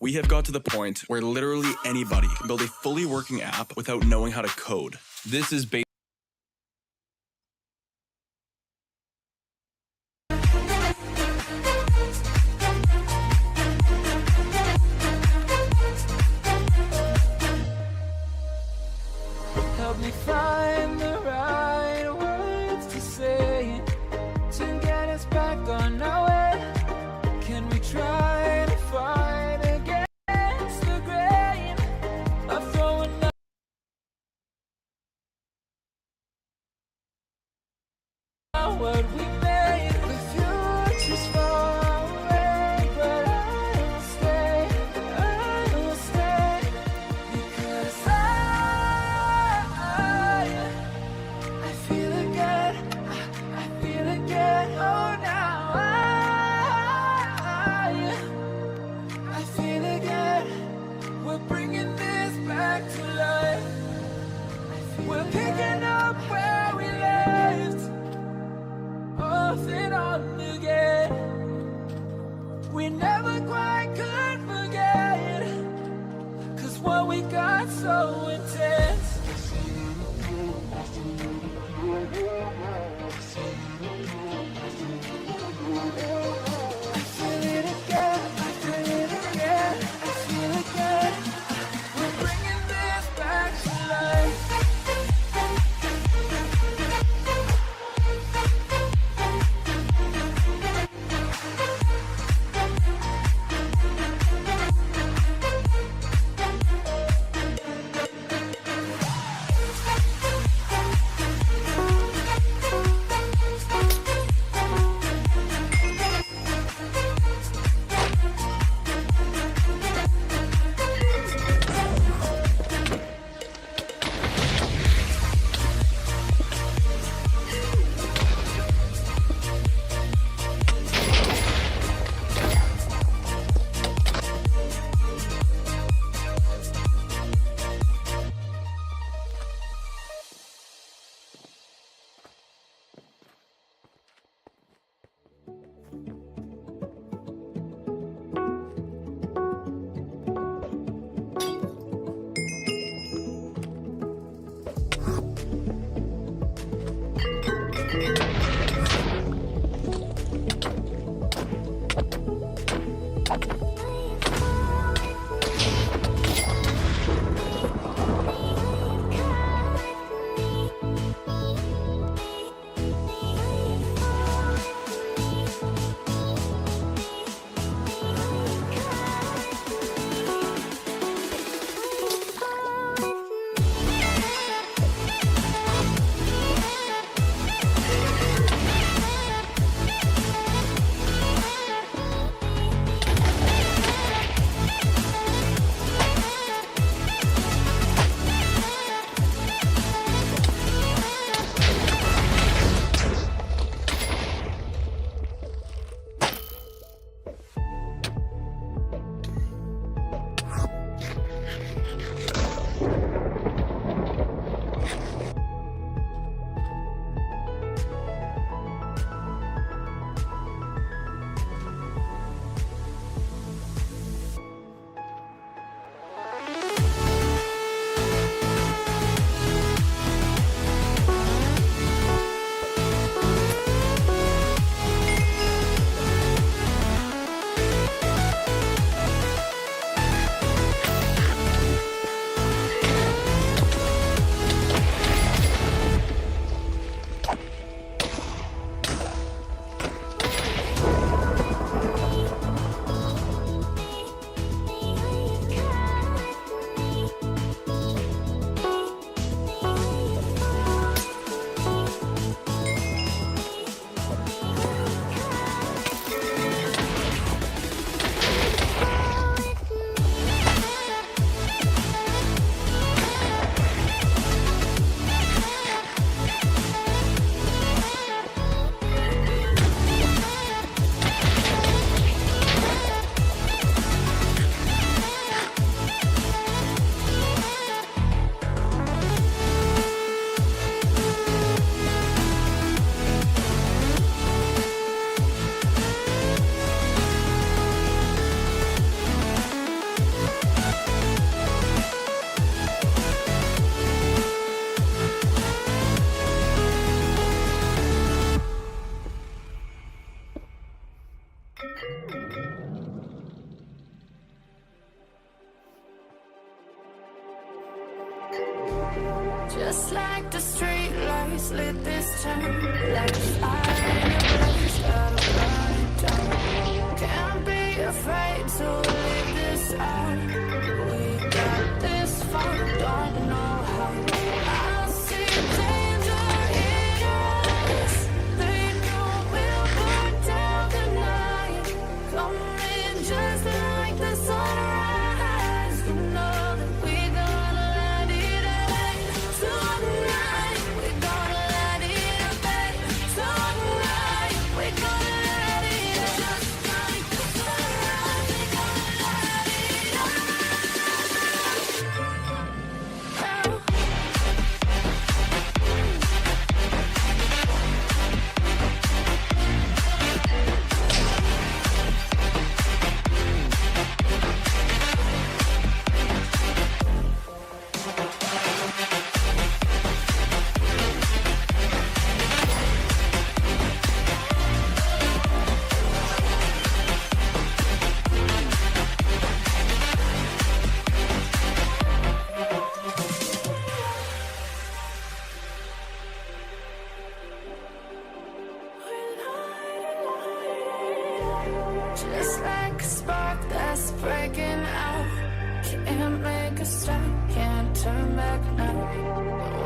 We have got to the point where literally anybody can build a fully working app without knowing how to code. This is based Help me find the right words to say to get us back on our way. Can we try to fight against the grain of throwing out what we made? The future's far away, but I will stay, because I feel again, I feel again, oh now I feel again, we're bringing this back to life, we're picking up where we left, off and on again, we never quite could forget, 'cause what we got so intense. I feel it again, I feel it again, I feel it again. We're bringing this back to life. Just like the street lights lit this town, like a fire in a blaze, gotta burn it down. Can't be afraid to leave this out. We got this far, don't know how. I see danger in your eyes. They know we'll burn down the night. Coming just like the sunrise. You know that we gonna let it out. Tonight, we're gonna let it out. Tonight, we're gonna let it out. Just like the sunrise, we're gonna let it out. Just like a spark that's breaking out. Can't make a stop, can't turn back now.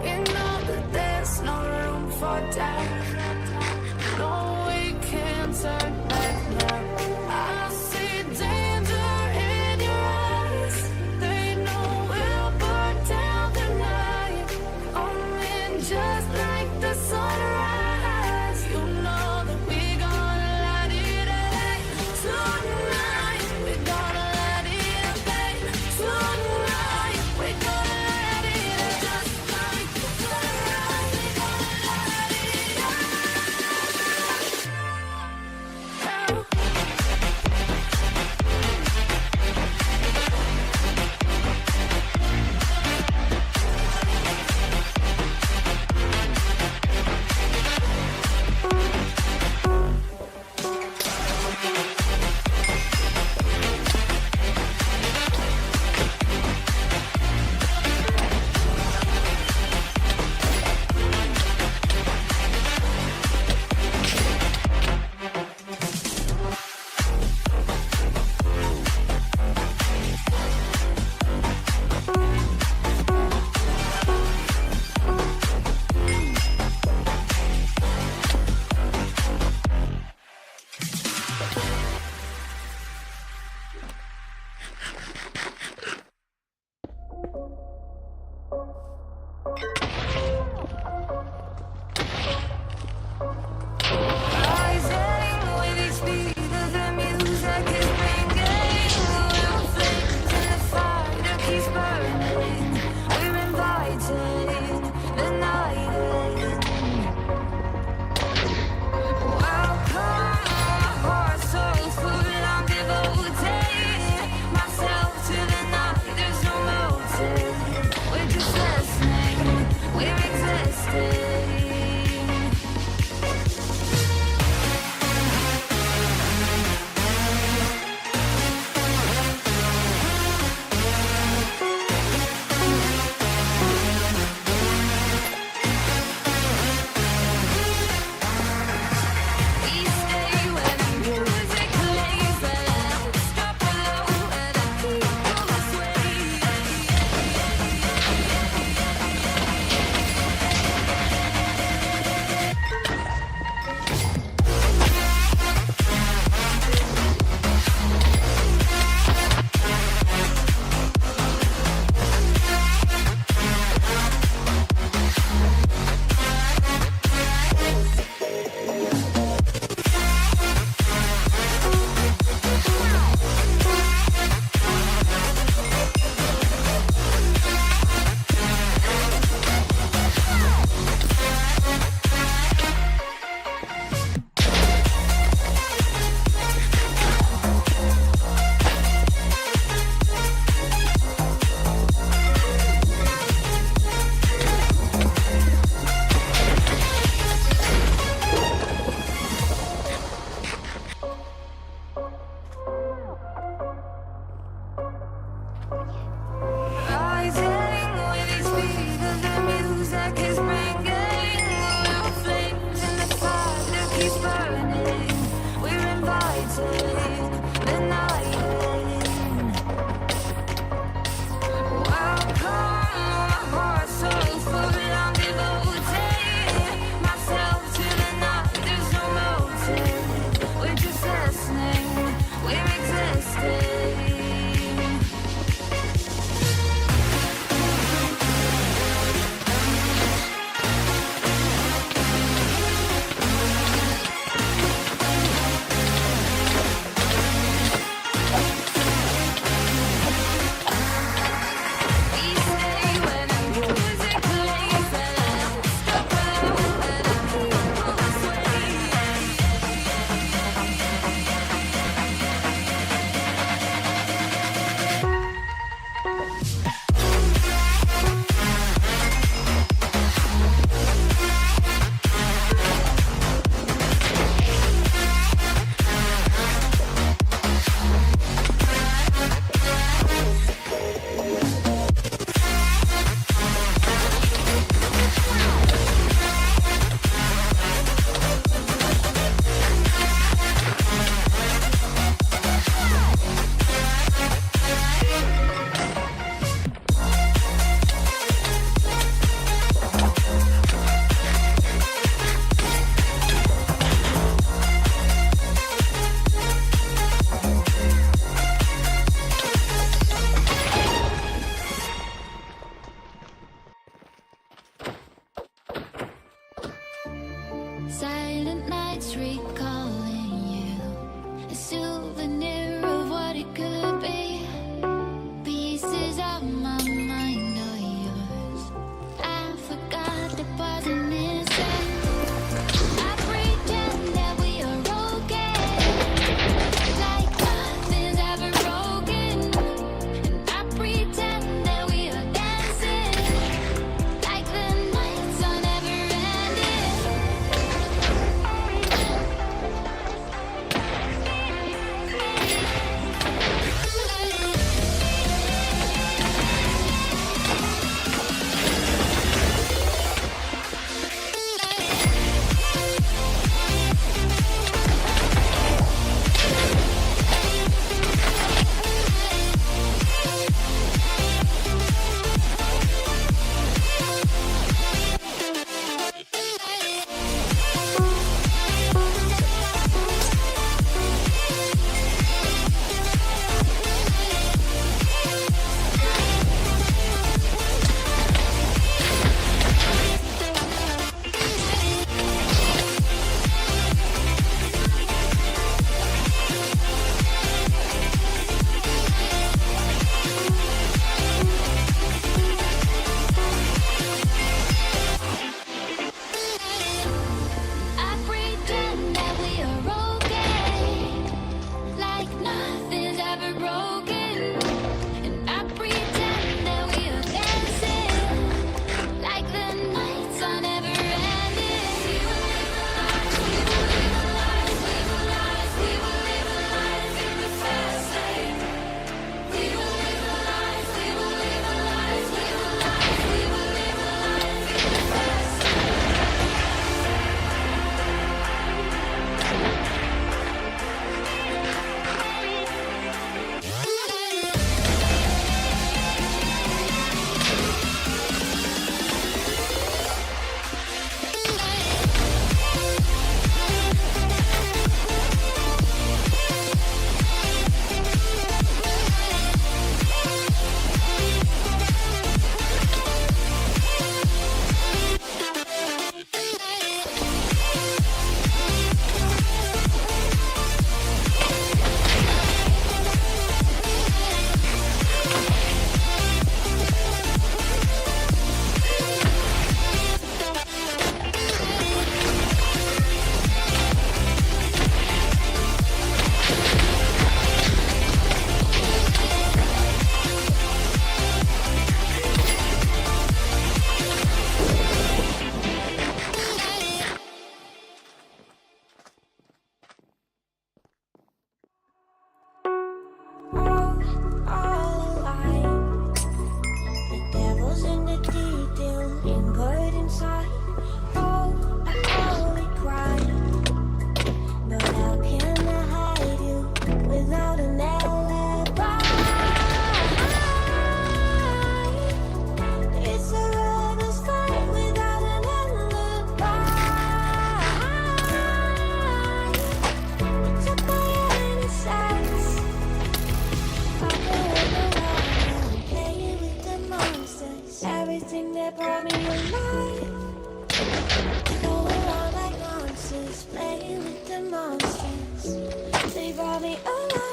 We know that there's no room for doubt. No, we can't turn back now. I see danger in your eyes. They know we'll burn down the night. Coming just like the sunrise. You know that we gonna let it out. Tonight, we're gonna let it out. Tonight, we're gonna let it out. Just like keeps burning. We're inviting the night in. Welcome, my heart so full, I'm devoting myself to the night. There's no motive, we're just listening, we're existing. Silent nights recalling you, a souvenir of what it could be. Pieces of my mind are yours. I forgot the parts I'm missing. I pretend that we are okay, like nothing's ever broken. And I pretend that we are dancing, like the nights are never ending.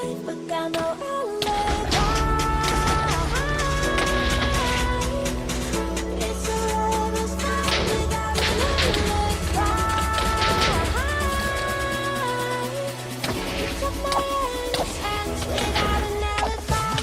life, but got no alibi. It's a lover's fight without an alibi. You took my hands without an alibi.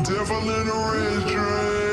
Devil in a red dress.